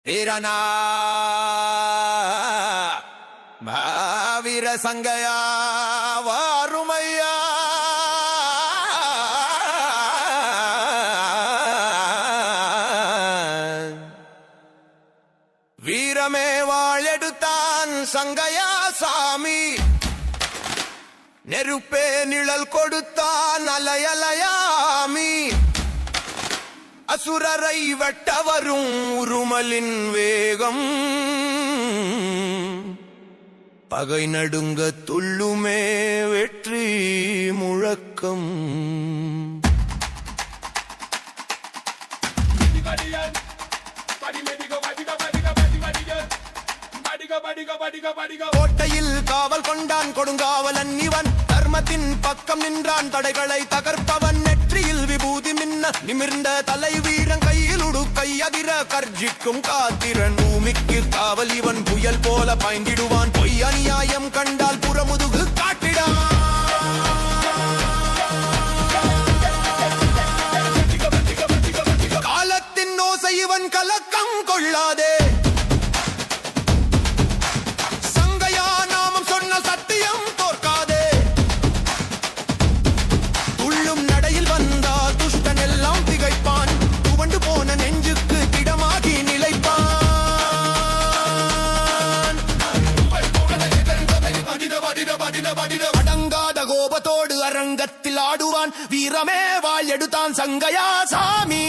வீரனா வீர சங்கையா வாருமையா வீரமே வாழெடுத்தான் சங்கையா சாமி நெருப்பே நிழல் கொடுத்தான் அலையலையாமி அசுரரை வெட்ட வரும் உருமலின் வேகம் பகை நடுங்க துள்ளுமே வெற்றி முழக்கம் கோட்டையில் காவல் கொண்டான் கொடுங்காவலன் இவன் தர்மத்தின் பக்கம் நின்றான் தடைகளை தகர்ப்பவன் நெற்றியில் விபூதி மின்ன நிமிர்ந்த தலை வீரன் கையில் உடுக்கை அதிர கர்ஜிக்கும் காத்திரன் பூமிக்கு காவல் இவன் புயல் போல பாய்ந்திடுவான் பொய் அநியாயம் கண்டால் புறமுதுகு காட்டிடான் காலத்தின் ஓசை இவன் கலக்கம் கொள்ளாதே அடங்காத கோபத்தோடு அரங்கத்தில் ஆடுவான் வீரமே வாழெடுத்தான் சங்கையா சாமி.